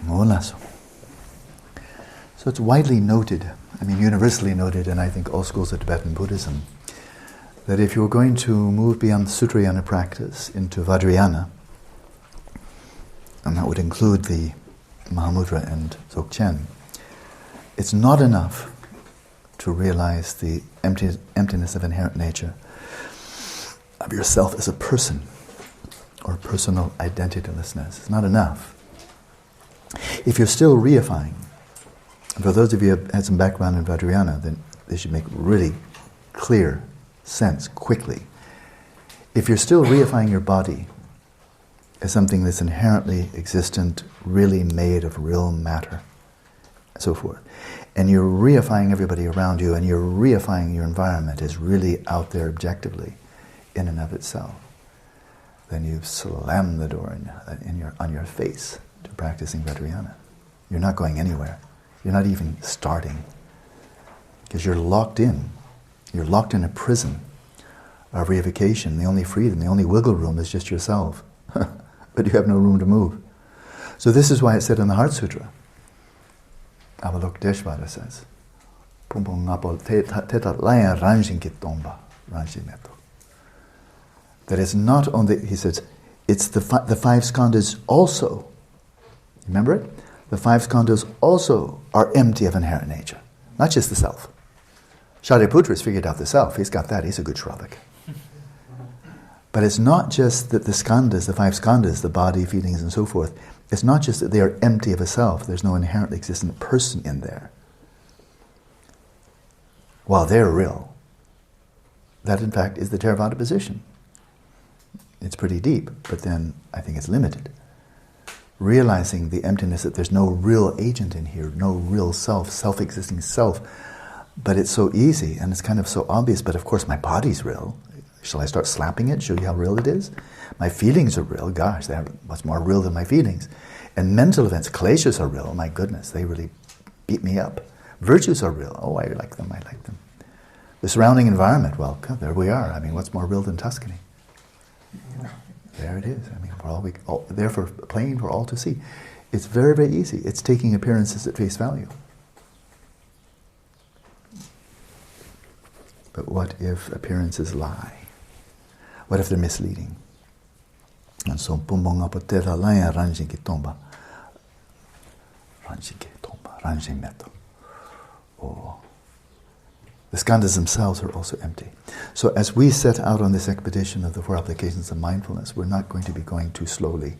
Wallace. So it's widely noted, universally noted, and I think all schools of Tibetan Buddhism, that if you're going to move beyond Sutrayana practice into Vajrayana, and that would include the Mahamudra and Dzogchen, it's not enough to realize the emptiness of inherent nature of yourself as a person, or personal identitylessness. It's not enough. If you're still reifying, for those of you who have had some background in Vajrayana, then they should make really clear sense quickly. If you're still reifying your body as something that's inherently existent, really made of real matter, and so forth, and you're reifying everybody around you, and you're reifying your environment as really out there objectively, in and of itself, then you've slammed the door on your face to practicing Vajrayana. You're not going anywhere. You're not even starting, because you're locked in. You're locked in a prison of reification. The only freedom, the only wiggle room is just yourself. But you have no room to move. So this is why it's said in the Heart Sutra, Avalokiteshvara says, that it's not only, he says, it's the five skandhas also. Remember it? The five skandhas also are empty of inherent nature, not just the self. Shariputra's figured out the self. He's got that. He's a good Shravak. But it's not just that the skandhas, the five skandhas, the body, feelings, and so forth, it's not just that they are empty of a self. There's no inherently existent person in there. While they're real, that in fact is the Theravada position. It's pretty deep, but then I think it's limited. Realizing the emptiness, that there's no real agent in here, no real self, self-existing self. But it's so easy, and it's kind of so obvious, but of course my body's real. Shall I start slapping it, show you how real it is? My feelings are real, gosh, they're much more real than my feelings. And mental events, kleshas are real, my goodness, they really beat me up. Virtues are real, oh, I like them. The surrounding environment, well, God, there we are. What's more real than Tuscany? There it is. We're all there for plain for all to see. It's very, very easy. It's taking appearances at face value. But what if appearances lie? What if they're misleading? And so, the skandhas themselves are also empty. So as we set out on this expedition of the 4 applications of mindfulness, we're not going to be going too slowly,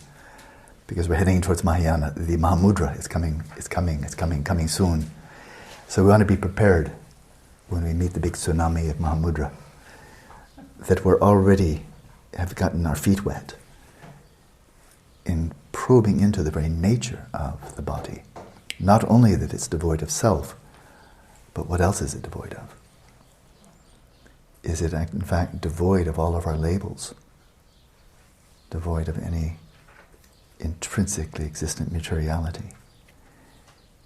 because we're heading towards Mahayana. The Mahamudra is coming soon. So we want to be prepared when we meet the big tsunami of Mahamudra, that we're already have gotten our feet wet in probing into the very nature of the body. Not only that it's devoid of self, but what else is it devoid of? Is it in fact devoid of all of our labels? Devoid of any intrinsically existent materiality?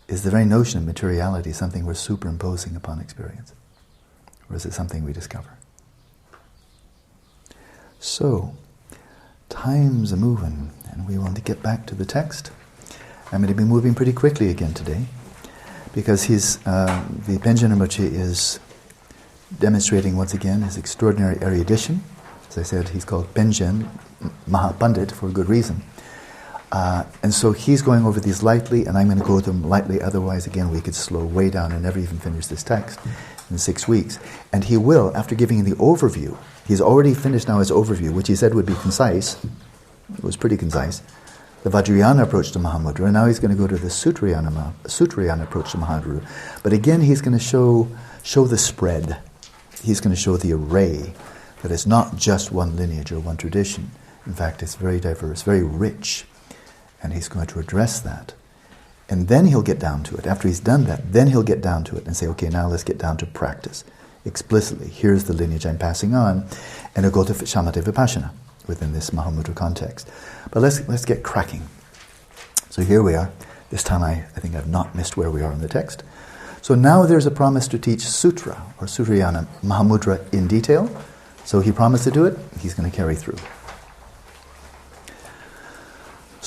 Is the very notion of materiality something we're superimposing upon experience? Or is it something we discover? So, time's a-moving, and we want to get back to the text. I'm going to be moving pretty quickly again today, because the Panchen Rinpoche is demonstrating once again his extraordinary erudition. As I said, he's called Panchen Mahapandit for a good reason. And so he's going over these lightly, and I'm going to go to them lightly, otherwise again we could slow way down and never even finish this text in 6 weeks. And he will, after giving the overview, he's already finished now his overview, which he said would be concise. It was pretty concise. The Vajrayana approach to Mahamudra, and now he's going to go to the Sutrayana approach to Mahamudra. But again, he's going to show the spread. He's going to show the array, that it's not just one lineage or one tradition. In fact, it's very diverse, very rich. And he's going to address that. And then he'll get down to it. After he's done that, then he'll get down to it and say, okay, now let's get down to practice. Explicitly, here's the lineage I'm passing on. And he'll go to Shamatha Vipashyana within this Mahamudra context. But let's get cracking. So here we are. This time I think I've not missed where we are in the text. So now there's a promise to teach Sutra, or Sutrayana, Mahamudra in detail. So he promised to do it, he's going to carry through.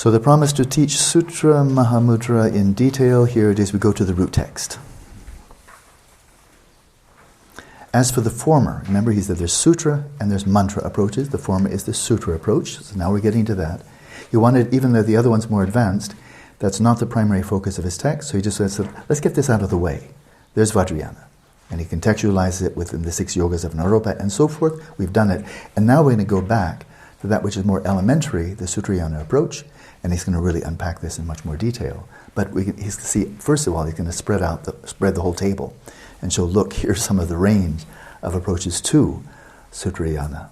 So the promise to teach Sutra Mahamudra in detail, here it is, we go to the root text. As for the former, remember he said there's sutra and there's mantra approaches. The former is the sutra approach, so now we're getting to that. He wanted, even though the other one's more advanced, that's not the primary focus of his text, so he just said, let's get this out of the way. There's Vajrayana. And he contextualizes it within the 6 yogas of Naropa and so forth. We've done it. And now we're going to go back to that which is more elementary, the Sutrayana approach, and he's going to really unpack this in much more detail. But he's going to see, first of all, he's going to spread the whole table and show, look, here's some of the range of approaches to Sutrayana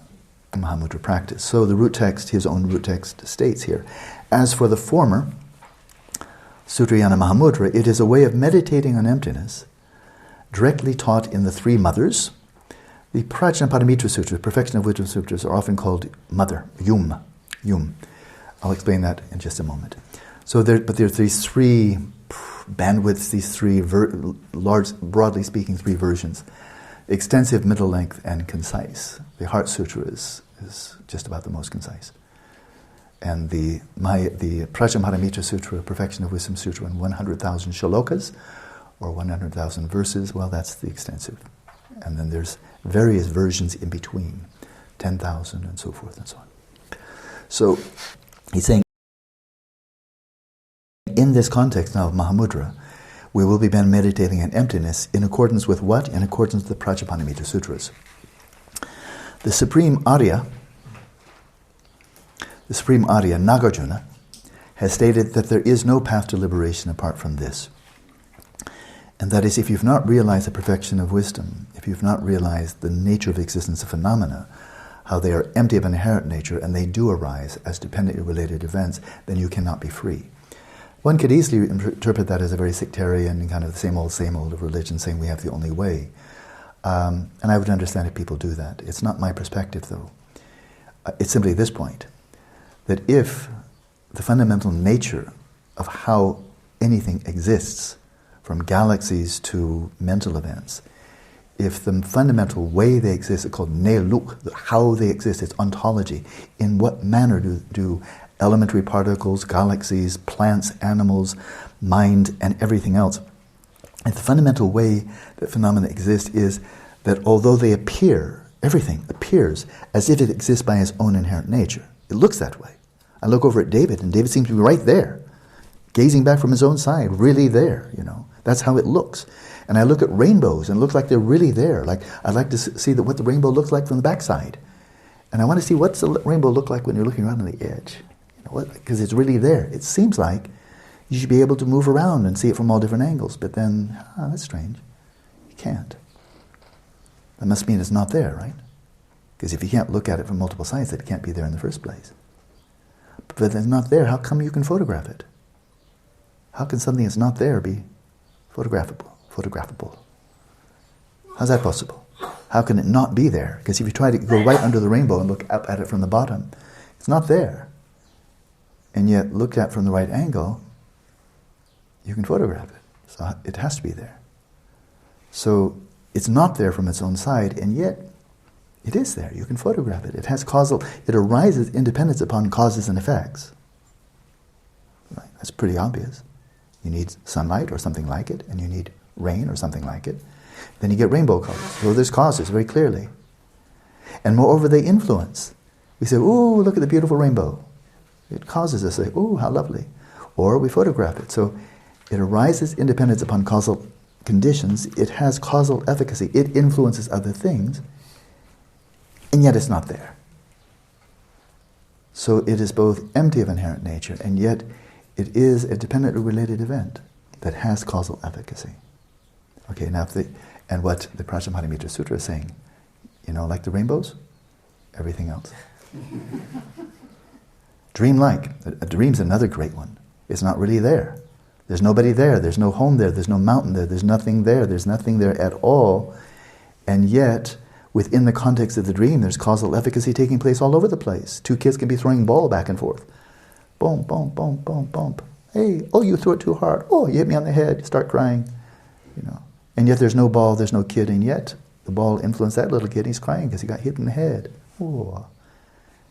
Mahamudra practice. So the root text, his own root text states here, as for the former, Sutrayana Mahamudra, it is a way of meditating on emptiness, directly taught in the 3 mothers. The Prajnaparamita Sutras, Perfection of Wisdom Sutras, are often called mother, yum. I'll explain that in just a moment. So there are these 3 bandwidths, these 3 large, broadly speaking, 3 versions: extensive, middle length, and concise. The Heart Sutra is just about the most concise. And the Prajnaparamita Sutra, Perfection of Wisdom Sutra, in 100,000 shlokas, or 100,000 verses, well, that's the extensive. And then there's various versions in between, 10,000 and so forth and so on. So he's saying, in this context now of Mahamudra, we will be meditating on emptiness in accordance with what? In accordance with the Prajnaparamita Sutras. The Supreme Arya, Nagarjuna, has stated that there is no path to liberation apart from this. And that is, if you've not realized the perfection of wisdom, if you've not realized the nature of the existence of phenomena, how they are empty of inherent nature and they do arise as dependently related events, then you cannot be free. One could easily interpret that as a very sectarian, kind of the same old of religion, saying we have the only way. And I would understand if people do that. It's not my perspective, though. It's simply this point, that if the fundamental nature of how anything exists, from galaxies to mental events, if the fundamental way they exist is called neluk, how they exist, it's ontology, in what manner do elementary particles, galaxies, plants, animals, mind, and everything else, if the fundamental way that phenomena exist is that although they appear, everything appears as if it exists by its own inherent nature. It looks that way. I look over at David, and David seems to be right there, gazing back from his own side, really there, That's how it looks. And I look at rainbows, and it looks like they're really there. Like, I'd like to see what the rainbow looks like from the backside. And I want to see what's the rainbow look like when you're looking around on the edge. Because it's really there. It seems like you should be able to move around and see it from all different angles. But then, that's strange. You can't. That must mean it's not there, right? Because if you can't look at it from multiple sides, it can't be there in the first place. But if it's not there, how come you can photograph it? How can something that's not there be photographable? How's that possible? How can it not be there? Because if you try to go right under the rainbow and look up at it from the bottom, it's not there. And yet, looked at from the right angle, you can photograph it. So it has to be there. So it's not there from its own side, and yet it is there. You can photograph it. It arises independence upon causes and effects. Right? That's pretty obvious. You need sunlight or something like it, and you need rain or something like it. Then you get rainbow colors. So there's causes very clearly. And moreover, they influence. We say, ooh, look at the beautiful rainbow. It causes us to say, ooh, how lovely. Or we photograph it. So it arises independence upon causal conditions. It has causal efficacy. It influences other things. And yet it's not there. So it is both empty of inherent nature, and yet it is a dependently related event that has causal efficacy. Okay, now and what the Prajnaparamita Sutra is saying, like the rainbows, everything else. Dreamlike. A dream's another great one. It's not really there. There's nobody there. There's no home there. There's no mountain there. There's nothing there. There's nothing there at all. And yet, within the context of the dream, there's causal efficacy taking place all over the place. 2 kids can be throwing a ball back and forth. Boom, boom, boom, boom, boom. Hey, you threw it too hard. Oh, you hit me on the head. Start crying. And yet there's no ball, there's no kid, and yet the ball influenced that little kid. He's crying because he got hit in the head. Oh.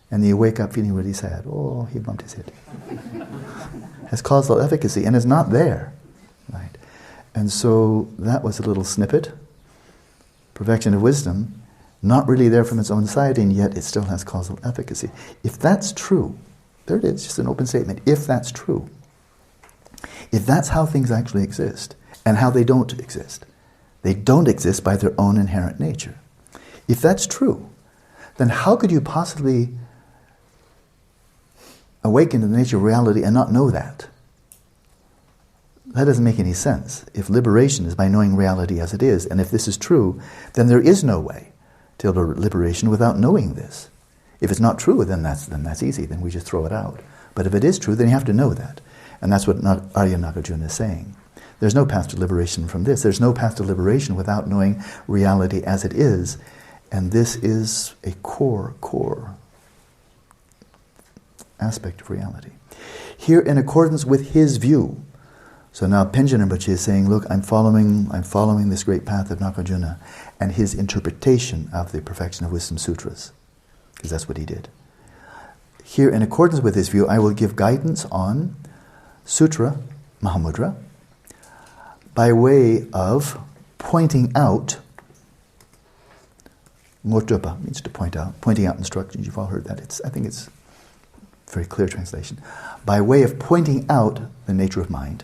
and you wake up feeling really sad. Oh, he bumped his head. Has causal efficacy, and is not there. Right? And so that was a little snippet. Perfection of wisdom, not really there from its own side, and yet it still has causal efficacy. If that's true, there it is, just an open statement. If that's true, if that's how things actually exist, and how they don't exist, they don't exist by their own inherent nature. If that's true, then how could you possibly awaken to the nature of reality and not know that? That doesn't make any sense. If liberation is by knowing reality as it is, and if this is true, then there is no way to liberation without knowing this. If it's not true, then that's easy. Then we just throw it out. But if it is true, then you have to know that. And that's what Arya Nagarjuna is saying. There's no path to liberation from this. There's no path to liberation without knowing reality as it is. And this is a core aspect of reality. Here, in accordance with his view, so now Panchen Rinpoche is saying, look, I'm following this great path of Nagarjuna and his interpretation of the Perfection of Wisdom Sutras, because that's what he did. Here, in accordance with his view, I will give guidance on Sutra Mahamudra by way of pointing out. Ngotrpa means to point out, pointing out instructions. You've all heard that. I think it's a very clear translation. By way of pointing out the nature of mind.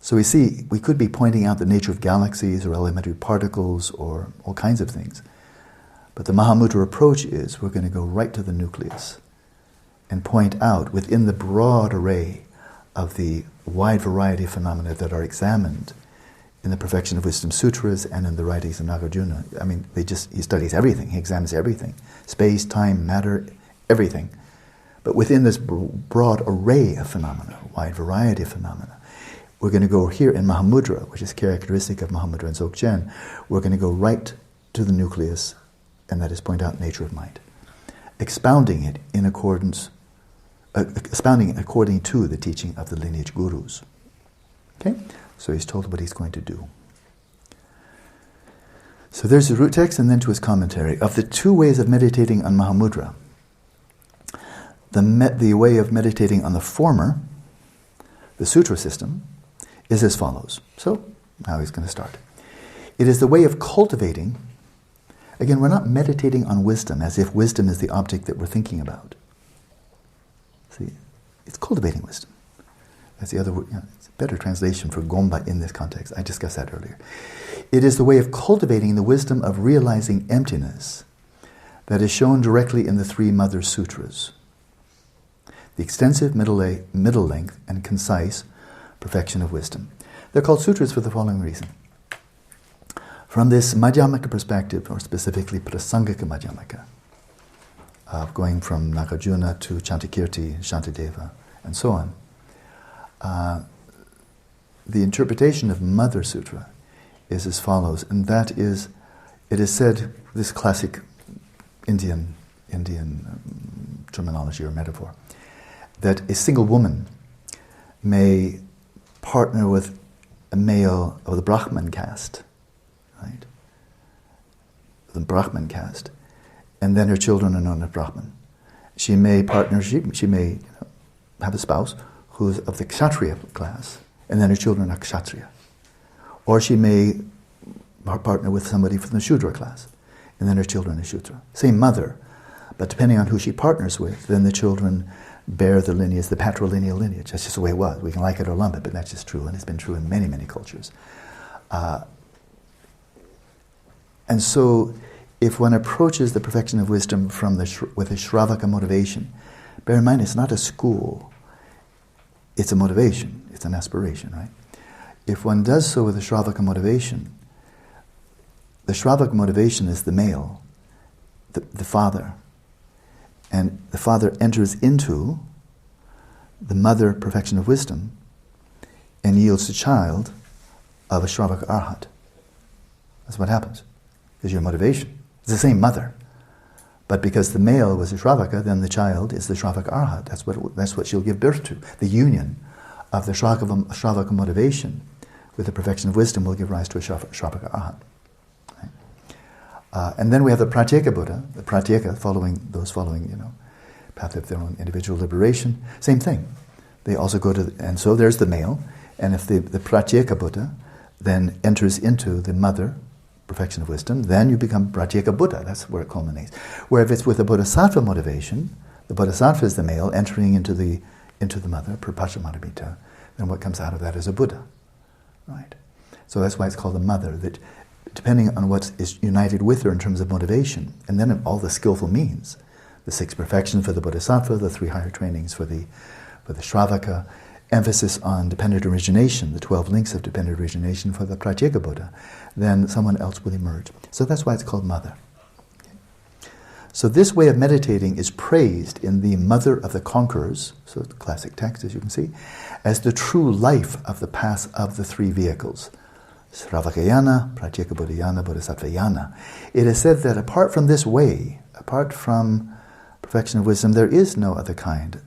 So we see, we could be pointing out the nature of galaxies or elementary particles or all kinds of things. But the Mahamudra approach is we're going to go right to the nucleus and point out within the broad array of the wide variety of phenomena that are examined in the Perfection of Wisdom Sutras and in the writings of Nagarjuna. I mean, he studies everything, he examines everything. Space, time, matter, everything. But within this broad array of phenomena, wide variety of phenomena, we're going to go here in Mahamudra, which is characteristic of Mahamudra and Dzogchen, we're going to go right to the nucleus, and that is point out nature of mind. Expounding it according to the teaching of the lineage gurus. Okay? So he's told what he's going to do. So there's the root text, and then to his commentary. Of the two ways of meditating on Mahamudra, the way of meditating on the former, the sutra system, is as follows. So, now he's going to start. It is the way of cultivating. Again, we're not meditating on wisdom as if wisdom is the object that we're thinking about. See, it's cultivating wisdom. That's the other word. It's a better translation for gomba in this context. I discussed that earlier. It is the way of cultivating the wisdom of realizing emptiness that is shown directly in the three Mother Sutras. The extensive, middle length, and concise Perfection of Wisdom. They're called sutras for the following reason. From this Madhyamaka perspective, or specifically Prasangika Madhyamaka, going from Nagarjuna to Chantakirti, Shantideva, and so on, the interpretation of Mother Sutra is as follows, and that is, it is said, this classic Indian terminology or metaphor, that a single woman may partner with a male of the Brahman caste, right? The Brahman caste, and then her children are known as Brahman. She may partner, she may have a spouse who's of the Kshatriya class, and then her children are Kshatriya. Or she may partner with somebody from the Shudra class, and then her children are Shudra. Same mother, but depending on who she partners with, then the children bear the lineage, the patrilineal lineage. That's just the way it was. We can like it or lump it, but that's just true, and it's been true in many, many cultures. And so, if one approaches the perfection of wisdom with a Shravaka motivation, bear in mind it's not a school, it's a motivation, it's an aspiration, right? If one does so with a Shravaka motivation, the Shravaka motivation is the male, the father, and the father enters into the mother perfection of wisdom and yields the child of a Shravaka Arhat. That's what happens. Because your motivation. It's the same mother. But because the male was a Shravaka, then the child is the Shravaka Arhat. That's what she'll give birth to. The union of the Shravaka motivation with the perfection of wisdom will give rise to a Shravaka Arhat. And then we have the Pratyeka Buddha, the Pratyeka, those following, path of their own individual liberation. Same thing. They also go to, and so there's the male, and if the Pratyeka Buddha then enters into the mother, perfection of wisdom, then you become Pratyeka Buddha. That's where it culminates. Where if it's with a bodhisattva motivation, the bodhisattva is the male entering into the mother, Prapachamādamita, then what comes out of that is a Buddha. Right? So that's why it's called the mother, that depending on what is united with her in terms of motivation, and then all the skillful means, the 6 perfections for the bodhisattva, the 3 higher trainings for the Shravaka, emphasis on dependent origination, the 12 links of dependent origination for the Pratyeka Buddha, then someone else will emerge. So that's why it's called mother. Okay. So this way of meditating is praised in the Mother of the Conquerors, so the classic text as you can see, as the true life of the path of the 3 vehicles. Sravakayana, Pratyeka Buddhayana, Bodhisattvayana. It is said that apart from this way, apart from perfection of wisdom, there is no other kind.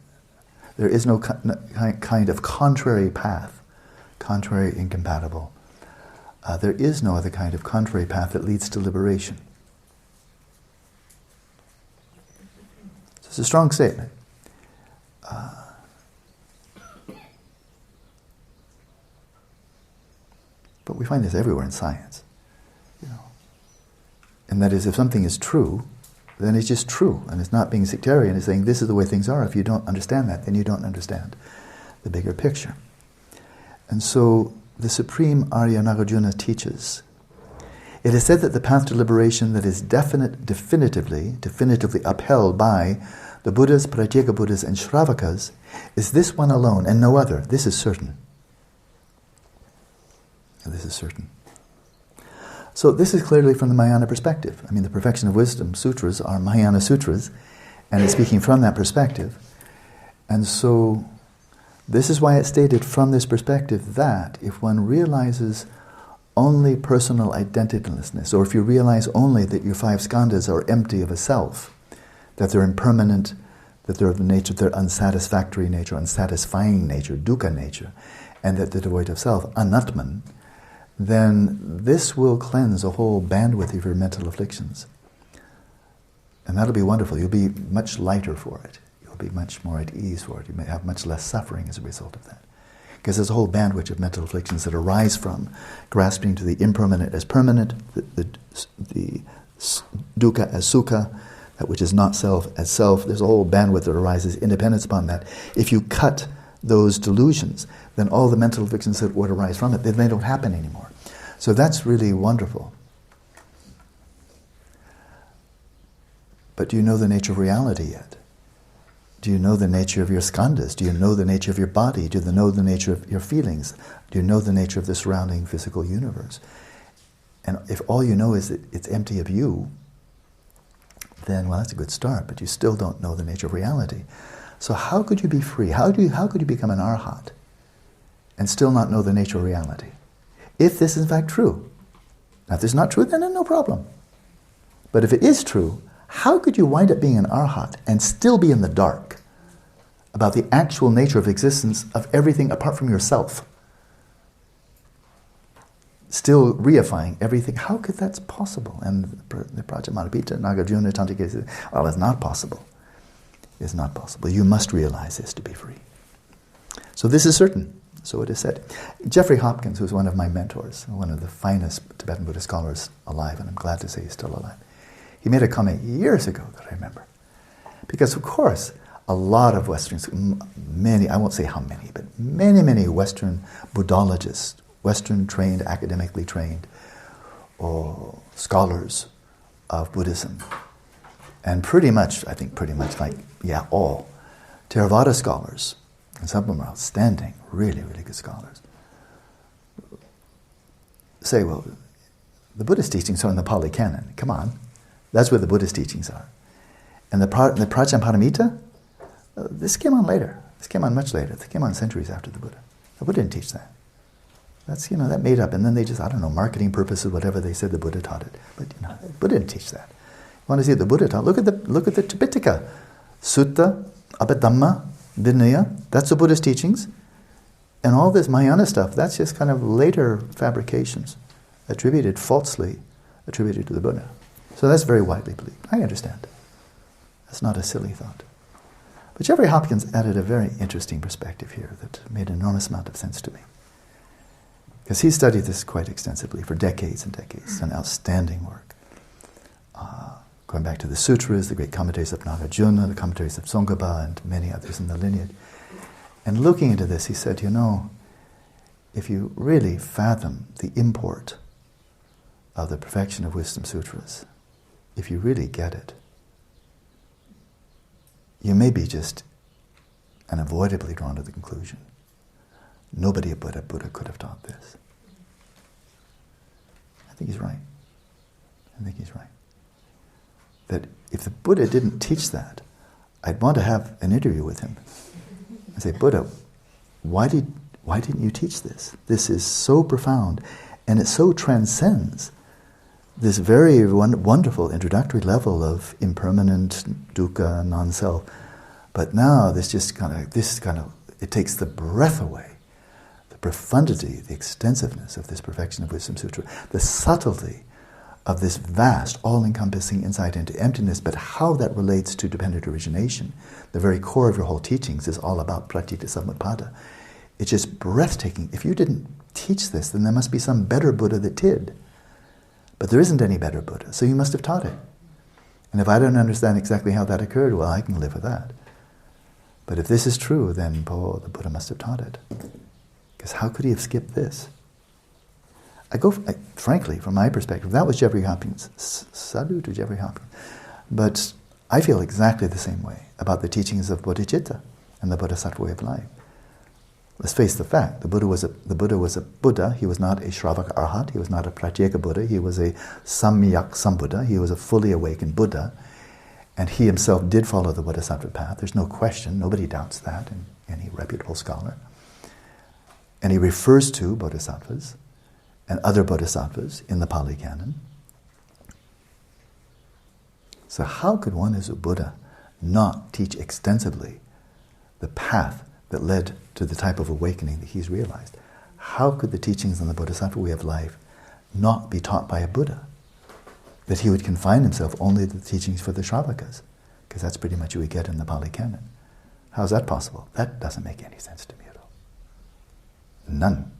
There is no kind of contrary path, contrary incompatible. There is no other kind of contrary path that leads to liberation. So it's a strong statement. But we find this everywhere in science. And that is, if something is true, then it's just true, and it's not being sectarian. It's saying this is the way things are. If you don't understand that, then you don't understand the bigger picture. And so the Supreme Arya Nagarjuna teaches, it is said that the path to liberation that is definitively upheld by the Buddhas, Pratyeka Buddhas, and Shravakas is this one alone, and no other. This is certain. And this is certain. So this is clearly from the Mahayana perspective. I mean, the Perfection of Wisdom sutras are Mahayana sutras, and it's speaking from that perspective. And so this is why it's stated from this perspective that if one realizes only personal identitylessness, or if you realize only that your 5 skandhas are empty of a self, that they're impermanent, that they're of the nature, they're unsatisfactory nature, unsatisfying nature, dukkha nature, and that they're devoid of self, anatman, then this will cleanse a whole bandwidth of your mental afflictions. And that'll be wonderful. You'll be much lighter for it. You'll be much more at ease for it. You may have much less suffering as a result of that. Because there's a whole bandwidth of mental afflictions that arise from grasping to the impermanent as permanent, the dukkha as sukha, that which is not self as self. There's a whole bandwidth that arises independent upon that. If you cut those delusions, then all the mental afflictions that would arise from it, then they don't happen anymore. So that's really wonderful. But do you know the nature of reality yet? Do you know the nature of your skandhas? Do you know the nature of your body? Do you know the nature of your feelings? Do you know the nature of the surrounding physical universe? And if all you know is that it's empty of you, then, well, that's a good start, but you still don't know the nature of reality. So how could you be free? How could you become an arhat and still not know the nature of reality? If this is in fact true. Now if this is not true, then no problem. But if it is true, how could you wind up being an arhat and still be in the dark about the actual nature of existence of everything apart from yourself? Still reifying everything. How could that's possible? And the Prajamādapita, Nagarjuna, Tantrika says, well, it's not possible. It's not possible. You must realize this to be free. So this is certain. So it is said. Jeffrey Hopkins, who's one of my mentors, one of the finest Tibetan Buddhist scholars alive, and I'm glad to say he's still alive, he made a comment years ago that I remember. Because, of course, a lot of Westerns, many, I won't say how many, but many Western Buddhologists, Western trained, academically trained, or scholars of Buddhism, and pretty much like, all Theravada scholars, and some of them are outstanding, really good scholars, say, well, the Buddhist teachings are in the Pali Canon. Come on, that's where the Buddhist teachings are. And the Prajnaparamita, this came on later. This came on much later. This came on centuries after the Buddha. The Buddha didn't teach that. That's, that made up, and then they just, marketing purposes, whatever they said the Buddha taught it. But, the Buddha didn't teach that. You want to see what the Buddha taught? Look at the Tipitaka. Sutta, Abhidhamma, Vinaya, that's the Buddhist teachings. And all this Mahayana stuff, that's just kind of later fabrications, falsely attributed to the Buddha. So that's very widely believed. I understand. That's not a silly thought. But Jeffrey Hopkins added a very interesting perspective here that made an enormous amount of sense to me. Because he studied this quite extensively for decades and decades, an outstanding work. Going back to the sutras, the great commentaries of Nagarjuna, the commentaries of Tsongkhapa, and many others in the lineage. And looking into this, he said, if you really fathom the import of the Perfection of Wisdom Sutras, if you really get it, you may be just unavoidably drawn to the conclusion, nobody but a Buddha could have taught this. I think he's right. That if the Buddha didn't teach that, I'd want to have an interview with him and say, Buddha, why didn't you teach this? This is so profound, and it so transcends this very wonderful introductory level of impermanent dukkha, non-self. But now it takes the breath away, the profundity, the extensiveness of this Perfection of Wisdom Sutra, the subtlety of this vast, all-encompassing insight into emptiness, but how that relates to dependent origination. The very core of your whole teachings is all about pratitya samutpada. It's just breathtaking. If you didn't teach this, then there must be some better Buddha that did. But there isn't any better Buddha, so you must have taught it. And if I don't understand exactly how that occurred, well, I can live with that. But if this is true, then the Buddha must have taught it. Because how could he have skipped this? Frankly, from my perspective, that was Jeffrey Hopkins. Salute to Jeffrey Hopkins. But I feel exactly the same way about the teachings of bodhicitta and the bodhisattva way of life. Let's face the fact, the Buddha was a Buddha. He was not a Shravaka Arhat. He was not a Pratyeka Buddha. He was a Samyak Sambuddha. He was a fully awakened Buddha. And he himself did follow the bodhisattva path. There's no question. Nobody doubts that in any reputable scholar. And he refers to bodhisattvas and other bodhisattvas in the Pali Canon. So how could one as a Buddha not teach extensively the path that led to the type of awakening that he's realized? How could the teachings on the bodhisattva way of life not be taught by a Buddha? That he would confine himself only to the teachings for the Shravakas, because that's pretty much what we get in the Pali Canon. How is that possible? That doesn't make any sense to me at all. None.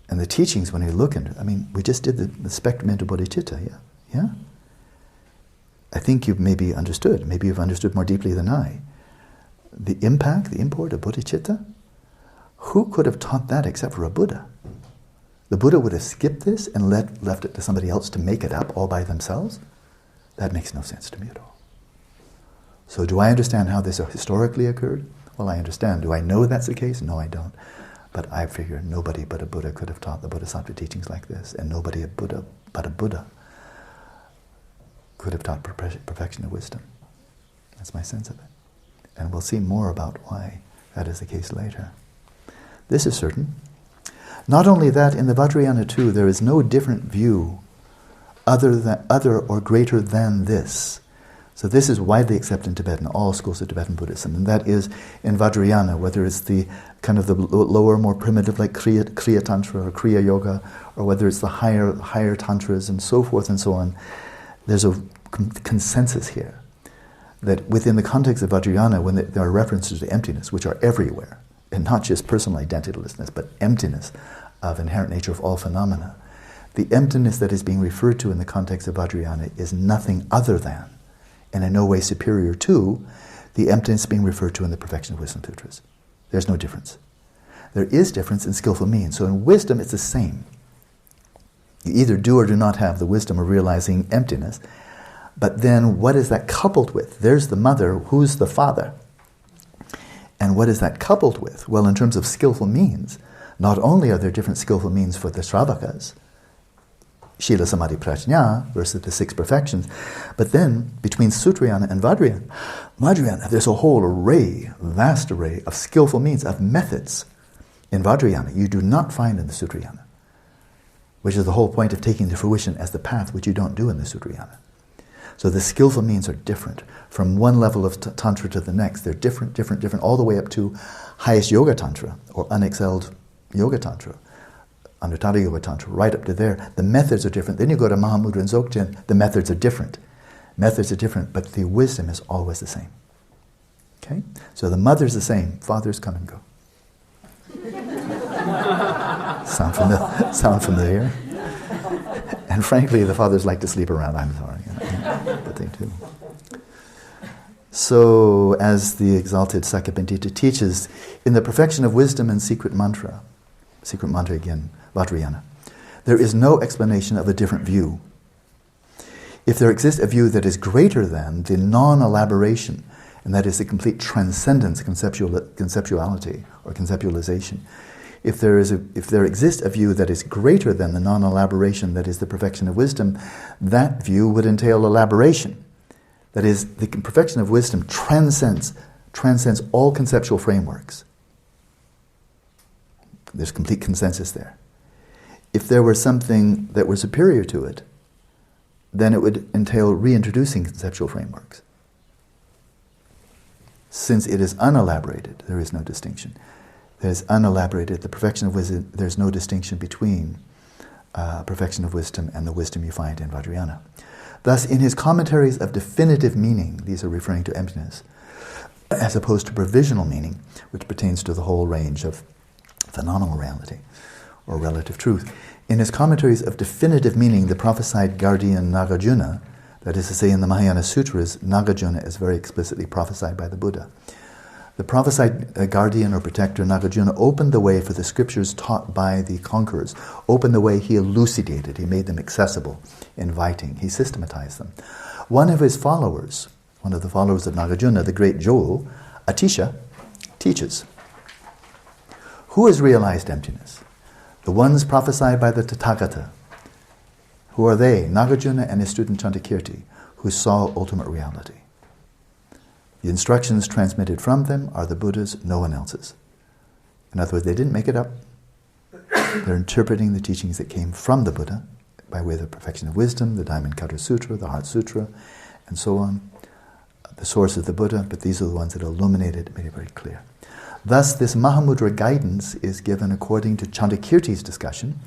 And the teachings, when we look into it, we just did the spectrum into bodhicitta, yeah? I think you've maybe understood, maybe you've understood more deeply than I, the impact, the import of bodhicitta. Who could have taught that except for a Buddha? The Buddha would have skipped this and left it to somebody else to make it up all by themselves? That makes no sense to me at all. So do I understand how this historically occurred? Well, I understand. Do I know that's the case? No, I don't. But I figure nobody but a Buddha could have taught the bodhisattva teachings like this, and nobody but a Buddha could have taught perfection of wisdom. That's my sense of it. And we'll see more about why that is the case later. This is certain. Not only that, in the Vajrayana too, there is no different view other or greater than this. So this is widely accepted in Tibetan, all schools of Tibetan Buddhism, and that is in Vajrayana, whether it's the kind of the lower, more primitive, like Kriya Tantra or Kriya Yoga, or whether it's the higher Tantras and so forth and so on. There's a consensus here that within the context of Vajrayana, when there are references to emptiness, which are everywhere, and not just personal identitylessness, but emptiness of inherent nature of all phenomena, the emptiness that is being referred to in the context of Vajrayana is nothing other than, and in no way superior to, the emptiness being referred to in the Perfection of Wisdom Sutras. There's no difference. There is difference in skillful means. So in wisdom, it's the same. You either do or do not have the wisdom of realizing emptiness, but then what is that coupled with? There's the mother, who's the father? And what is that coupled with? Well, in terms of skillful means, not only are there different skillful means for the Shravakas, Shila Samadhi Prajna versus the six perfections, but then between Sutrayana and Vajrayana, there's a whole array, vast array of skillful means, of methods in Vajrayana you do not find in the Sutrayana, which is the whole point of taking to fruition as the path, which you don't do in the Sutrayana. So the skillful means are different. From one level of Tantra to the next, they're different, all the way up to highest Yoga Tantra, or unexcelled Yoga Tantra, Anuttara Yoga Tantra, right up to there. The methods are different. Then you go to Mahamudra and Dzogchen, the methods are different. Methods are different, but the wisdom is always the same. Okay? So the mother's the same, fathers come and go. Sound familiar? And frankly, the fathers like to sleep around, I'm sorry. But they do. So, as the exalted Sakya-Pandita teaches, in the perfection of wisdom and secret mantra again, Vajrayana, there is no explanation of a different view. If there exists a view that is greater than the non-elaboration, and that is the complete transcendence, conceptuality, or conceptualization, if there exists a view that is greater than the non-elaboration, that is the perfection of wisdom, that view would entail elaboration. That is, the perfection of wisdom transcends all conceptual frameworks. There's complete consensus there. If there were something that were superior to it, then it would entail reintroducing conceptual frameworks. Since it is unelaborated, there is no distinction. There is unelaborated, the perfection of wisdom, there's no distinction between perfection of wisdom and the wisdom you find in Vajrayana. Thus, in his commentaries of definitive meaning, these are referring to emptiness, as opposed to provisional meaning, which pertains to the whole range of phenomenal reality, or relative truth. In his commentaries of definitive meaning, the prophesied guardian Nagarjuna, that is to say in the Mahayana Sutras, Nagarjuna is very explicitly prophesied by the Buddha. The prophesied guardian or protector Nagarjuna opened the way for the scriptures taught by the conquerors, opened the way, he elucidated, he made them accessible, inviting, he systematized them. One of his followers, one of the followers of Nagarjuna, the great Jo, Atisha, teaches, who has realized emptiness? The ones prophesied by the Tathagata. Who are they? Nagarjuna and his student Chandakirti, who saw ultimate reality. The instructions transmitted from them are the Buddha's, no one else's. In other words, they didn't make it up. They're interpreting the teachings that came from the Buddha by way of the perfection of wisdom, the Diamond Cutter Sutra, the Heart Sutra, and so on. The source of the Buddha, but these are the ones that illuminated, made it very clear. Thus, this Mahamudra guidance is given according to Chandakirti's discussion.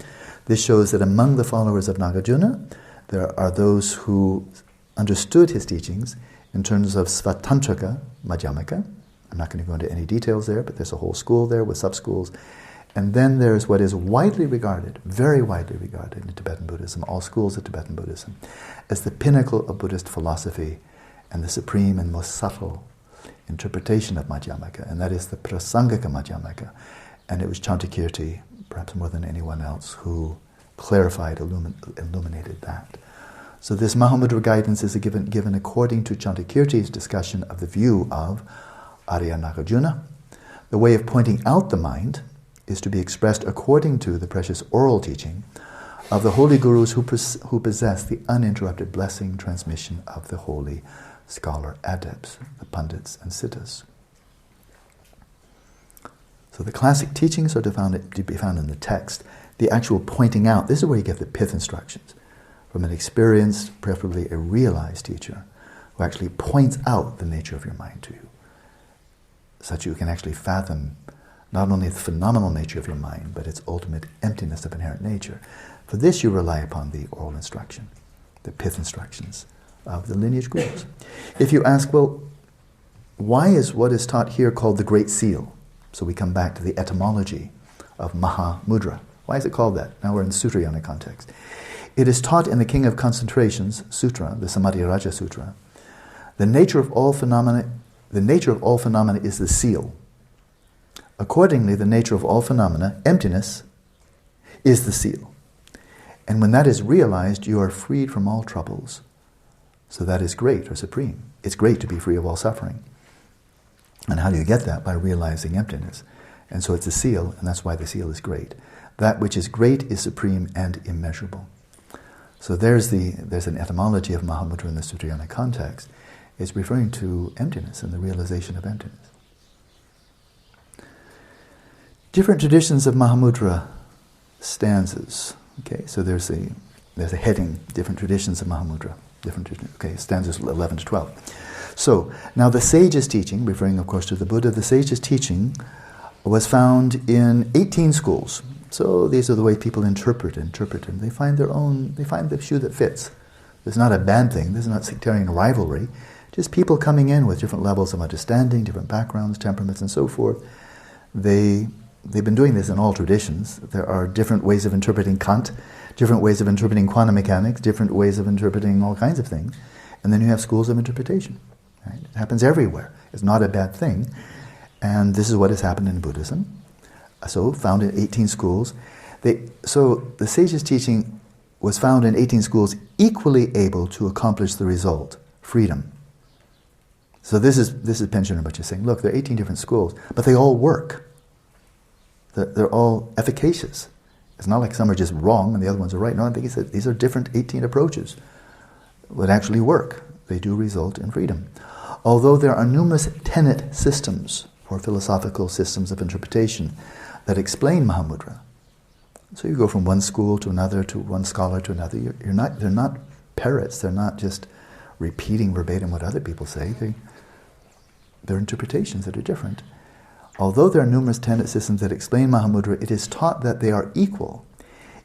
This shows that among the followers of Nagarjuna, there are those who understood his teachings in terms of Svatantrika Madhyamaka. I'm not going to go into any details there, but there's a whole school there with sub-schools. And then there's what is widely regarded, very widely regarded in Tibetan Buddhism, all schools of Tibetan Buddhism, as the pinnacle of Buddhist philosophy and the supreme and most subtle interpretation of Madhyamaka, and that is the Prasangika Madhyamaka. And it was Chandakirti, perhaps more than anyone else, who clarified, illuminated that. So this Mahamudra guidance is given according to Chandakirti's discussion of the view of Arya Nagarjuna. The way of pointing out the mind is to be expressed according to the precious oral teaching of the holy gurus who possess the uninterrupted blessing transmission of the holy scholar adepts, the pundits and siddhas. So the classic teachings are to be found in the text. The actual pointing out, this is where you get the pith instructions from an experienced, preferably a realized teacher, who actually points out the nature of your mind to you, such you can actually fathom not only the phenomenal nature of your mind, but its ultimate emptiness of inherent nature. For this you rely upon the oral instruction, the pith instructions of the lineage gurus. If you ask, well, why is what is taught here called the Great Seal? So we come back to the etymology of Mahamudra. Why is it called that? Now we're in the Sutrayana context. It is taught in the King of Concentrations Sutra, the Samadhi Raja Sutra. The nature of all phenomena is the seal. Accordingly, the nature of all phenomena, emptiness, is the seal. And when that is realized, you are freed from all troubles. So that is great or supreme. It's great to be free of all suffering. And how do you get that? By realizing emptiness. And so it's a seal, and that's why the seal is great. That which is great is supreme and immeasurable. So there's an etymology of Mahamudra in the Sutrayana context. It's referring to emptiness and the realization of emptiness. Different traditions of Mahamudra stanzas. Okay, so there's a heading, different traditions of Mahamudra. Stanzas 11 to 12. So, now the sage's teaching, referring of course to the Buddha, the sage's teaching was found in 18 schools. So these are the way people interpret, and they find the shoe that fits. It's not a bad thing. This is not sectarian rivalry. Just people coming in with different levels of understanding, different backgrounds, temperaments, and so forth. They've been doing this in all traditions. There are different ways of interpreting Kant, different ways of interpreting quantum mechanics, different ways of interpreting all kinds of things. And then you have schools of interpretation. Right? It happens everywhere. It's not a bad thing. And this is what has happened in Buddhism. So, found in 18 schools. So the sage's teaching was found in 18 schools equally able to accomplish the result, freedom. So this is Panchen Lozang saying, look, there are 18 different schools, but they all work. They're all efficacious. It's not like some are just wrong and the other ones are right. No, I think he said these are different 18 approaches that actually work. They do result in freedom. Although there are numerous tenet systems or philosophical systems of interpretation that explain Mahamudra. So you go from one school to another, to one scholar to another. They're not parrots. They're not just repeating verbatim what other people say. They're interpretations that are different. Although there are numerous tenet systems that explain Mahamudra, it is taught that they are equal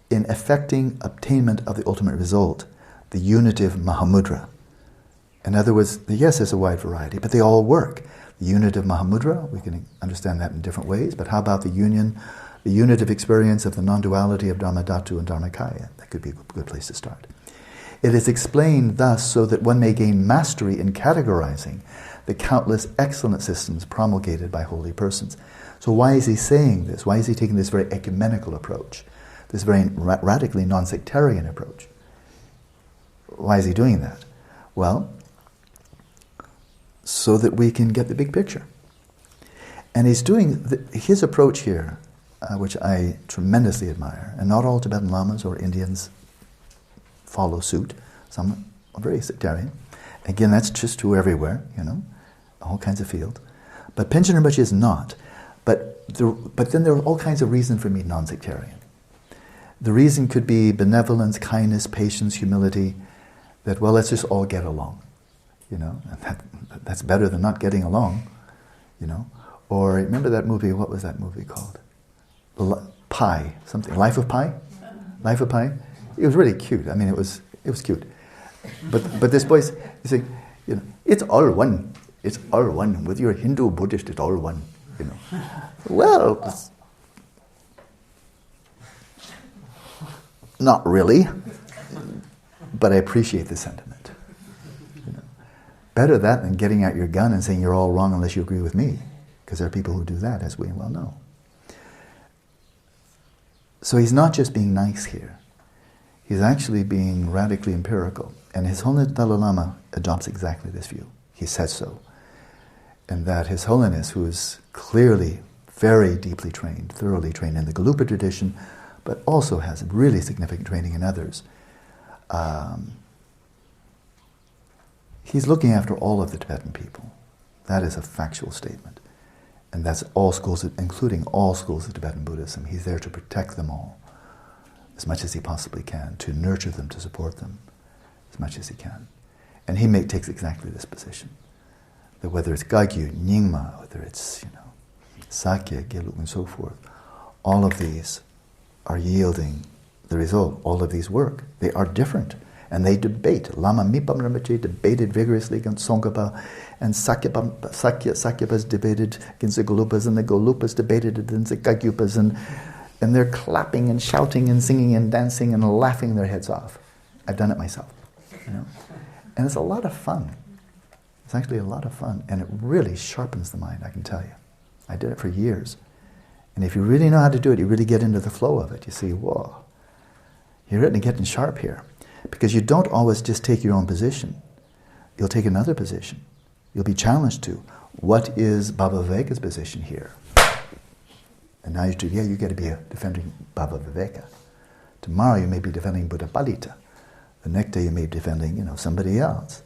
in effecting attainment of the ultimate result, the unitive Mahamudra. In other words, yes, there's a wide variety, but they all work. The unitive Mahamudra, we can understand that in different ways, but how about the unitive experience of the non-duality of Dharmadhatu and Dharmakaya? That could be a good place to start. It is explained thus so that one may gain mastery in categorizing the countless excellent systems promulgated by holy persons. So why is he saying this? Why is he taking this very ecumenical approach, this very radically non-sectarian approach? Why is he doing that? Well, so that we can get the big picture. And he's doing his approach here, which I tremendously admire, and not all Tibetan Lamas or Indians follow suit. Some are very sectarian. Again, that's just true everywhere, all kinds of fields. But Panchen Rinpoche is not. But then there are all kinds of reasons for me non-sectarian. The reason could be benevolence, kindness, patience, humility, that, well, let's just all get along. And that's better than not getting along, Or remember that movie, what was that movie called? Pi, something, Life of Pi? Life of Pi? It was really cute. I mean, it was cute. But this boy, he's saying, it's all one. It's all one. Whether you're Hindu or Buddhist, it's all one. Well, not really. But I appreciate the sentiment. Better that than getting out your gun and saying you're all wrong unless you agree with me. Because there are people who do that, as we well know. So he's not just being nice here. He's actually being radically empirical. And His Holiness Dalai Lama adopts exactly this view. He says so. And that His Holiness, who is clearly very deeply trained, thoroughly trained in the Gelugpa tradition, but also has really significant training in others, he's looking after all of the Tibetan people. That is a factual statement. And that's all schools, including all schools of Tibetan Buddhism. He's there to protect them all as much as he possibly can, to nurture them, to support them as much as he can. And he takes exactly this position. That whether it's Kagyü, Nyingma, whether it's, Sakya, Gelug, and so forth, all of these are yielding the result. All of these work. They are different. And they debate. Lama Mipam Rinpoche debated vigorously against Tsongkhapa, and Sakyapas debated against the Gelugpas, and the Gelugpas debated against the Kagyupas, and they're clapping and shouting and singing and dancing and laughing their heads off. I've done it myself. And it's a lot of fun. It's actually a lot of fun, and it really sharpens the mind, I can tell you. I did it for years. And if you really know how to do it, you really get into the flow of it. You see, whoa, you're really getting sharp here. Because you don't always just take your own position. You'll take another position. You'll be challenged to, what is Baba Viveka's position here? And now you get to be defending Baba Viveka. Tomorrow you may be defending Buddha Palita. The next day you may be defending, somebody else.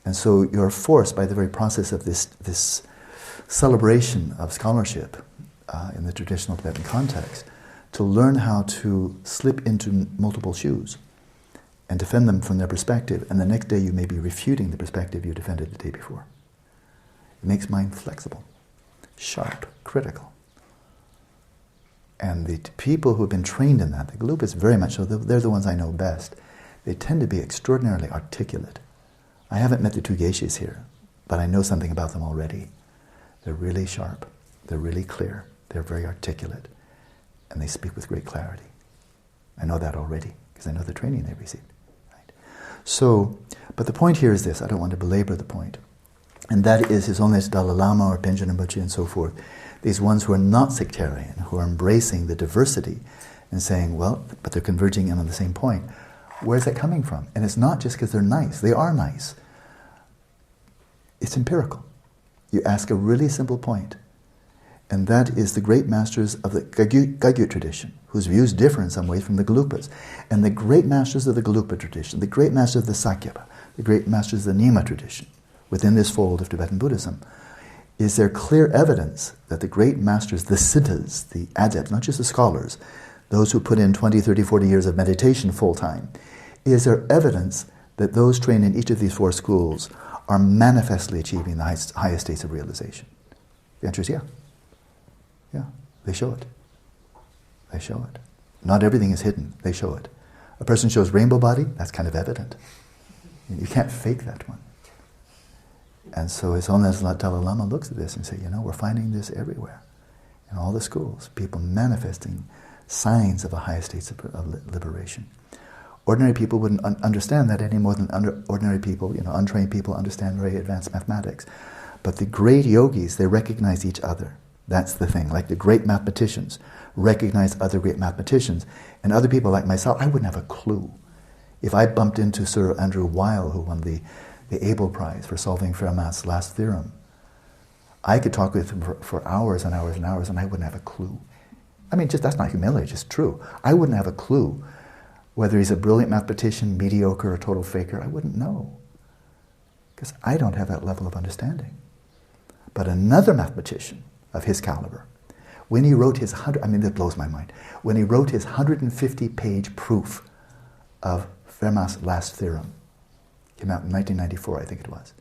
And so you're forced by the very process of this celebration of scholarship in the traditional Tibetan context to learn how to slip into multiple shoes and defend them from their perspective, and the next day you may be refuting the perspective you defended the day before. It makes mind flexible, sharp, critical. And the people who have been trained in that, the Gelugpas very much so, they're the ones I know best. They tend to be extraordinarily articulate. I haven't met the two geishis here, but I know something about them already. They're really sharp, they're really clear, they're very articulate, and they speak with great clarity. I know that already, because I know the training they received. Right? So, but the point here is this, I don't want to belabor the point, and that is His Holiness Dalai Lama or Panchen Lozang and so forth, these ones who are not sectarian, who are embracing the diversity and saying, well, but they're converging in on the same point. Where's that coming from? And it's not just because they're nice. They are nice. It's empirical. You ask a really simple point, and that is the great masters of the Kagyü tradition, whose views differ in some ways from the Gelugpas. And the great masters of the Gelugpa tradition, the great masters of the Sakyapa, the great masters of the Nyingma tradition, within this fold of Tibetan Buddhism, is there clear evidence that the great masters, the siddhas, the adepts, not just the scholars, those who put in 20, 30, 40 years of meditation full-time, is there evidence that those trained in each of these four schools are manifestly achieving the highest states of realization? The answer is yeah. Yeah, they show it. They show it. Not everything is hidden, they show it. A person shows rainbow body, that's kind of evident. You can't fake that one. And so His Holiness Dalai Lama looks at this and says, we're finding this everywhere. In all the schools, people manifesting signs of the highest states of liberation. Ordinary people wouldn't understand that any more than ordinary people, untrained people understand very advanced mathematics. But the great yogis, they recognize each other. That's the thing. Like the great mathematicians recognize other great mathematicians. And other people like myself, I wouldn't have a clue. If I bumped into Sir Andrew Weil, who won the Abel Prize for solving Fermat's last theorem, I could talk with him for hours and hours and hours, and I wouldn't have a clue. I mean, that's not humility, just true. I wouldn't have a clue whether he's a brilliant mathematician, mediocre, or total faker. I wouldn't know, because I don't have that level of understanding. But another mathematician of his caliber, when he wrote his this blows my mind, when he wrote his 150-page proof of Fermat's last theorem, came out in 1994, I think it was,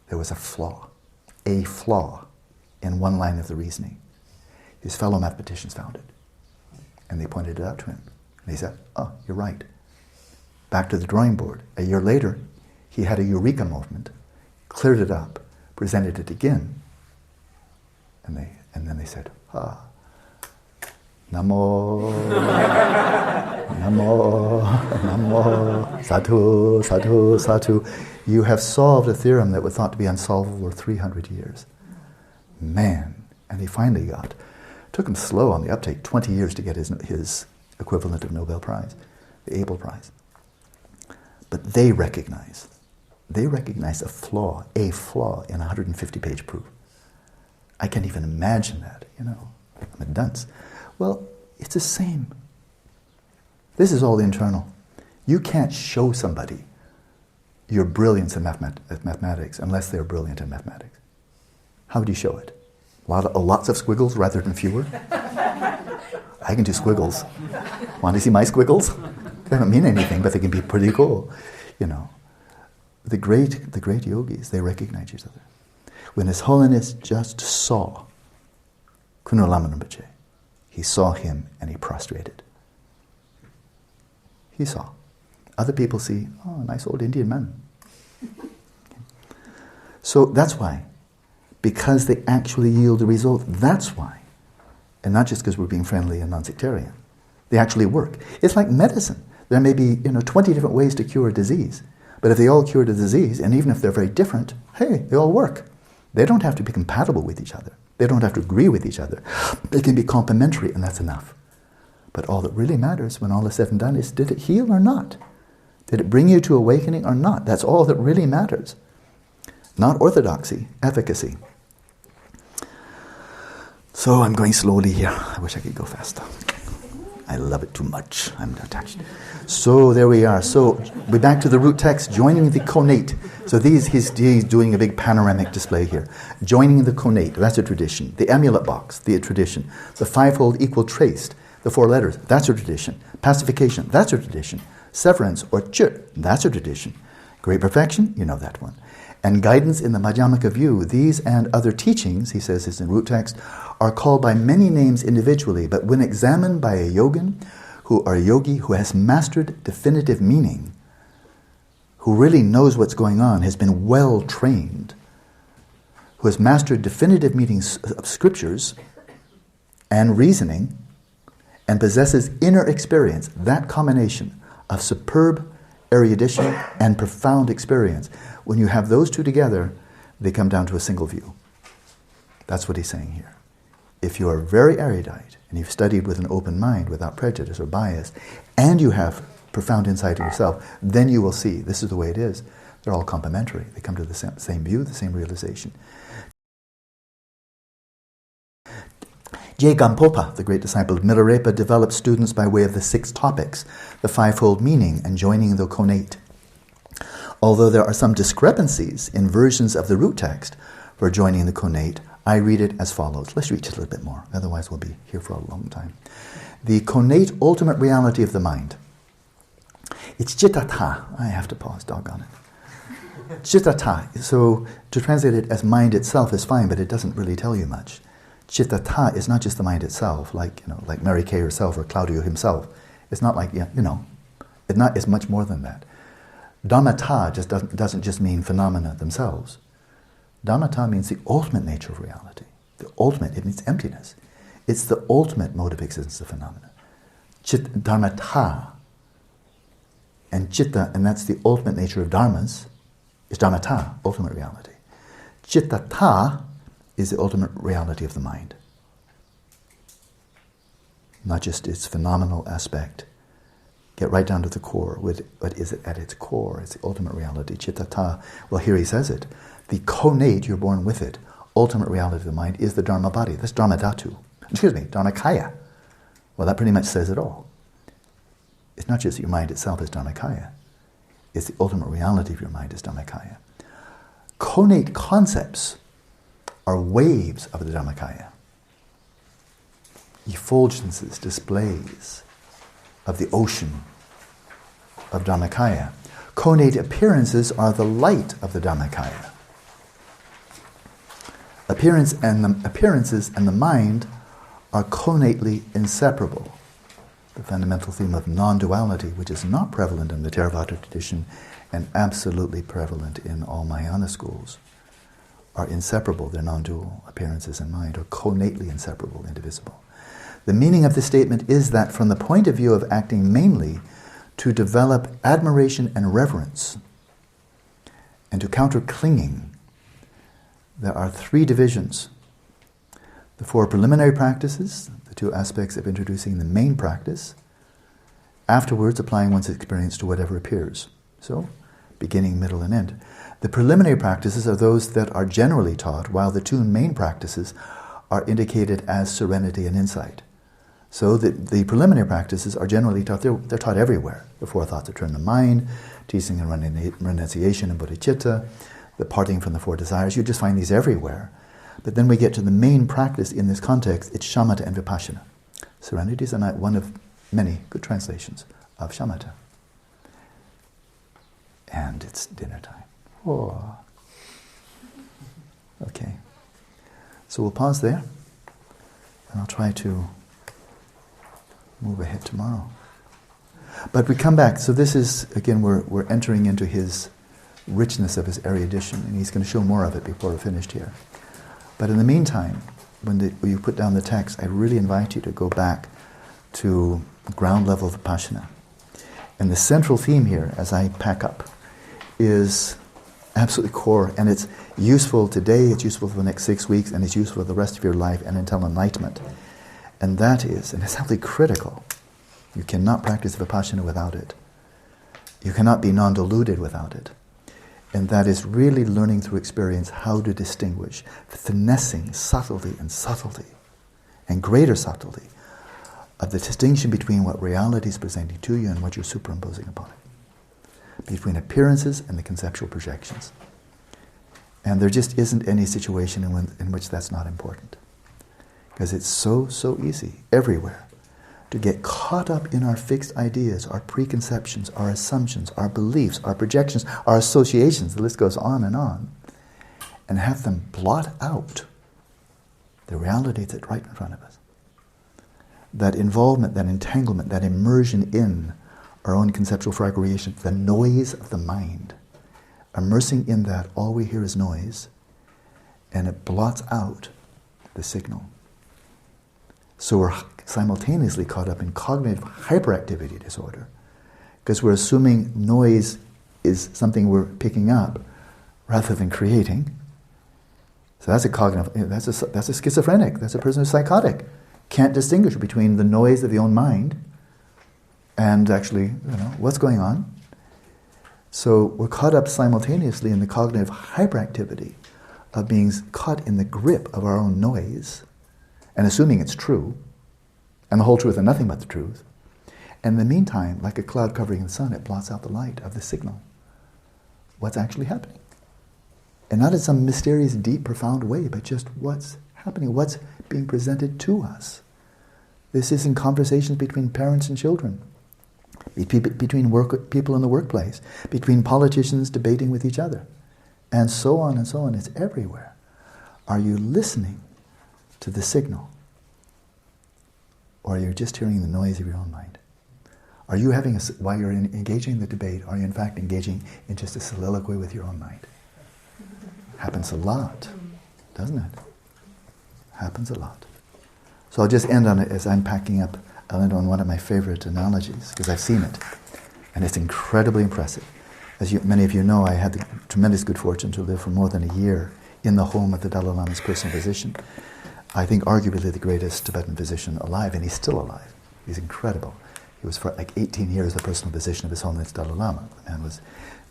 there was a flaw in one line of the reasoning. His fellow mathematicians found it, and they pointed it out to him. And he said, oh, you're right. Back to the drawing board. A year later, he had a eureka moment, cleared it up, presented it again, and then they said, Namo, Namo, Namo, Sadhu, Sadhu, Sadhu. You have solved a theorem that was thought to be unsolvable for 300 years. Man. And he finally took him slow on the uptake, 20 years to get his equivalent of Nobel Prize, the Abel Prize. But they recognize a flaw in a 150-page proof. I can't even imagine that, I'm a dunce. Well, it's the same. This is all internal. You can't show somebody your brilliance in mathematics unless they're brilliant in mathematics. How do you show it? Lots of squiggles rather than fewer? I can do squiggles. Want to see my squiggles? They don't mean anything, but they can be pretty cool. The great yogis, they recognize each other. When His Holiness just saw Kuno Lama Rinpoche, he saw him and he prostrated. He saw. Other people see, oh, nice old Indian man. So that's why. Because they actually yield a result. That's why. And not just because we're being friendly and non-sectarian. They actually work. It's like medicine. There may be 20 different ways to cure a disease. But if they all cure the disease, and even if they're very different, hey, they all work. They don't have to be compatible with each other. They don't have to agree with each other. They can be complementary, and that's enough. But all that really matters when all is said and done is, did it heal or not? Did it bring you to awakening or not? That's all that really matters. Not orthodoxy, efficacy. So I'm going slowly here. I wish I could go faster. I love it too much. I'm attached. So there we are. So we're back to the root text, joining the connate. So he's doing a big panoramic display here. Joining the connate, that's a tradition. The amulet box, the tradition. The fivefold equal traced, the 4 letters, that's a tradition. Pacification, that's a tradition. Severance or chut, that's a tradition. Great perfection, you know that one. and guidance in the Madhyamaka view, these and other teachings, he says this in root text, are called by many names individually, but when examined by a yogi who has mastered definitive meaning, who really knows what's going on, has been well trained, who has mastered definitive meanings of scriptures and reasoning, and possesses inner experience, that combination of superb erudition and profound experience, when you have those two together, they come down to a single view. That's what he's saying here. If you are very erudite, and you've studied with an open mind, without prejudice or bias, and you have profound insight in yourself, then you will see this is the way it is. They're all complementary. They come to the same view, the same realization. Je Gampopa, the great disciple of Milarepa, developed students by way of the 6 topics, the fivefold meaning and joining the connate. Although there are some discrepancies in versions of the root text for joining the connate, I read it as follows. Let's read it a little bit more, otherwise we'll be here for a long time. The connate ultimate reality of the mind. It's chitta. I have to pause, doggone it. Chitta. So to translate it as mind itself is fine, but it doesn't really tell you much. Chitta is not just the mind itself, like Mary Kay herself or Claudio himself. It's not like, it's much more than that. Dhammata just doesn't just mean phenomena themselves. Dhammata means the ultimate nature of reality. The ultimate, it means emptiness. It's the ultimate mode of existence of phenomena. Dharmata and chitta, and that's the ultimate nature of dharmas, is dhammata, ultimate reality. Chittata is the ultimate reality of the mind. Not just its phenomenal aspect. Get right down to the core. What is it at its core? It's the ultimate reality. Chittata. Well, here he says it. The connate, you're born with it. Ultimate reality of the mind is the dharma body. That's dharmadhatu. Dharmakaya. Well, that pretty much says it all. It's not just that your mind itself is dharmakaya. It's the ultimate reality of your mind is dharmakaya. Connate concepts are waves of the dharmakaya. Effulgences, displays of the ocean of dharmakaya. Connate appearances are the light of the dharmakaya. Appearances and the mind are connately inseparable. The fundamental theme of non-duality, which is not prevalent in the Theravada tradition and absolutely prevalent in all Mahayana schools, are inseparable. They're non-dual. Appearances and mind are connately inseparable, indivisible. The meaning of this statement is that from the point of view of acting mainly to develop admiration and reverence and to counter clinging, there are 3 divisions. The 4 preliminary practices, the 2 aspects of introducing the main practice, afterwards applying one's experience to whatever appears. So, beginning, middle, and end. The preliminary practices are those that are generally taught, while the 2 main practices are indicated as serenity and insight. So the preliminary practices are generally taught, they're taught everywhere. The 4 thoughts of turn the mind, teasing and renunciation and bodhicitta, the parting from the 4 desires. You just find these everywhere. But then we get to the main practice in this context, it's Shamatha and Vipashyana. Serenity is one of many good translations of Shamatha. And it's dinner time. Oh. Okay. So we'll pause there, and I'll try to move ahead tomorrow. But we come back. So this is, again, we're entering into his richness of his erudition, and he's going to show more of it before we're finished here. But in the meantime, when you put down the text, I really invite you to go back to ground level Vipassana. And the central theme here, as I pack up, is absolutely core, and it's useful today, it's useful for the next 6 weeks, and it's useful for the rest of your life and until enlightenment. And that is, and it's absolutely critical, you cannot practice Vipassana without it. You cannot be non-deluded without it. And that is really learning through experience how to distinguish, finessing subtlety, and greater subtlety, of the distinction between what reality is presenting to you and what you're superimposing upon it. Between appearances and the conceptual projections. And there just isn't any situation in which that's not important. Because it's so easy, everywhere, to get caught up in our fixed ideas, our preconceptions, our assumptions, our beliefs, our projections, our associations, the list goes on, and have them blot out the reality that's right in front of us. That involvement, that entanglement, that immersion in our own conceptual fragmentation, the noise of the mind. Immersing in that, all we hear is noise, and it blots out the signal. So we're simultaneously caught up in cognitive hyperactivity disorder, because we're assuming noise is something we're picking up rather than creating. So that's a cognitive, that's a schizophrenic, that's a person who's psychotic. Can't distinguish between the noise of the own mind and actually, what's going on. So we're caught up simultaneously in the cognitive hyperactivity of being caught in the grip of our own noise and assuming it's true, and the whole truth and nothing but the truth. And in the meantime, like a cloud covering the sun, it blots out the light of the signal. What's actually happening? And not in some mysterious, deep, profound way, but just what's happening, what's being presented to us. This is in conversations between parents and children, between people in the workplace, between politicians debating with each other, and so on and so on. It's everywhere. Are you listening to the signal? Or are you just hearing the noise of your own mind? Are you having, while you're engaging in the debate, are you in fact engaging in just a soliloquy with your own mind? Happens a lot, doesn't it? Happens a lot. So I'll just end on it as I'm packing up. I'll end on one of my favorite analogies, because I've seen it, and it's incredibly impressive. As many of you know, I had the tremendous good fortune to live for more than a year in the home of the Dalai Lama's personal physician. I think arguably the greatest Tibetan physician alive, and he's still alive. He's incredible. He was for like 18 years the personal physician of His Holiness Dalai Lama. The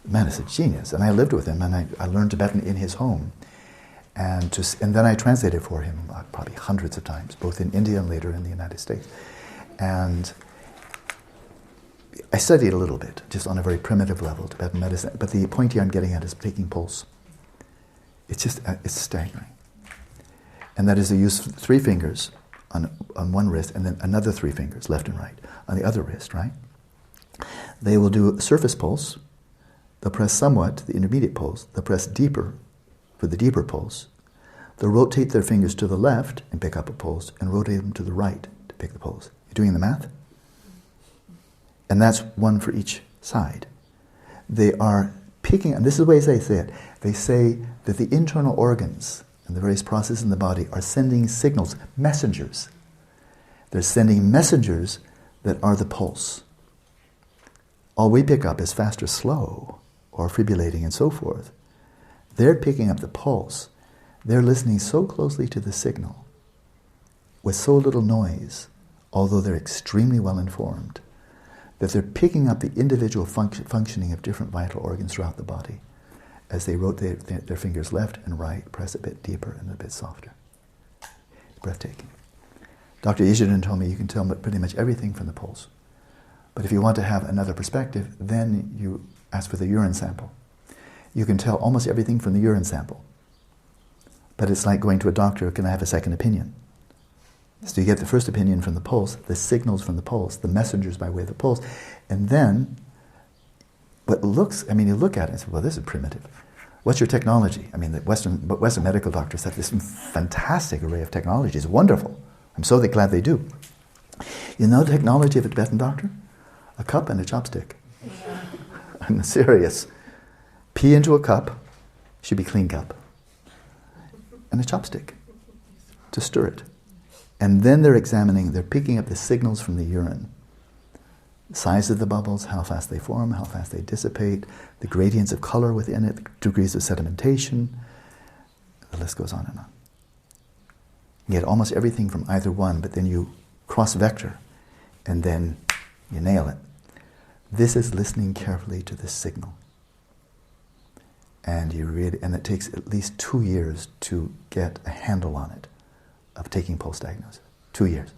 man is a genius. And I lived with him, and I learned Tibetan in his home. And then I translated for him probably hundreds of times, both in India and later in the United States. And I studied a little bit, just on a very primitive level, Tibetan medicine. But the point here I'm getting at is taking pulse. It's staggering. And that is they use 3 fingers on one wrist, and then another 3 fingers, left and right, on the other wrist, right? They will do a surface pulse. They'll press somewhat, the intermediate pulse. They'll press deeper for the deeper pulse. They'll rotate their fingers to the left and pick up a pulse, and rotate them to the right to pick the pulse. You doing the math? And that's one for each side. They are picking, and this is the way they say it, they say that the internal organs and the various processes in the body are sending signals, messengers. They're sending messengers that are the pulse. All we pick up is fast or slow, or fibrillating and so forth. They're picking up the pulse. They're listening so closely to the signal, with so little noise, although they're extremely well informed, that they're picking up the individual functioning of different vital organs throughout the body as they rotate their fingers left and right, press a bit deeper and a bit softer. It's breathtaking. Dr. Ishiden told me you can tell pretty much everything from the pulse. But if you want to have another perspective, then you ask for the urine sample. You can tell almost everything from the urine sample. But it's like going to a doctor, can I have a second opinion? So you get the first opinion from the pulse, the signals from the pulse, the messengers by way of the pulse, and then you look at it and say, well, this is primitive. What's your technology? The Western medical doctors have this fantastic array of technology. It's wonderful. I'm so glad they do. You know the technology of a Tibetan doctor? A cup and a chopstick. I'm serious. Pee into a cup, should be clean cup, and a chopstick to stir it. And then they're picking up the signals from the urine. The size of the bubbles, how fast they form, how fast they dissipate, the gradients of color within it, the degrees of sedimentation. The list goes on and on. You get almost everything from either one, but then you cross-vector, and then you nail it. This is listening carefully to the signal. And it takes at least 2 years to get a handle on it, of taking pulse diagnosis. 2 years.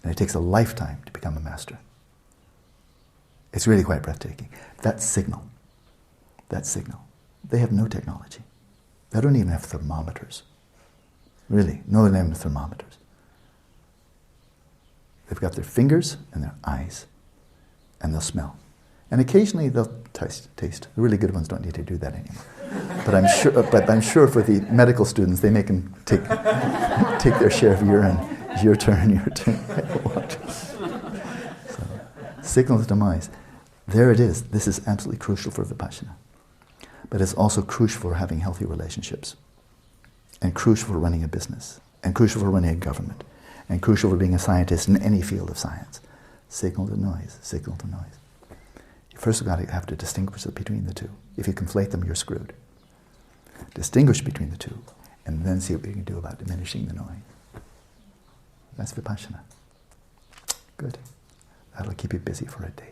And it takes a lifetime to become a master. It's really quite breathtaking. That signal. They have no technology. They don't even have thermometers. Really, no thermometers. They've got their fingers and their eyes, and they'll smell. And occasionally they'll taste. The really good ones don't need to do that anymore. But I'm sure for the medical students, they make them take their share of urine. Your turn. So, signal of demise. There it is. This is absolutely crucial for Vipassana. But it's also crucial for having healthy relationships, and crucial for running a business, and crucial for running a government, and crucial for being a scientist in any field of science. Signal to noise, signal to noise. You first have to distinguish between the two. If you conflate them, you're screwed. Distinguish between the two, and then see what you can do about diminishing the noise. That's Vipassana. Good. That'll keep you busy for a day.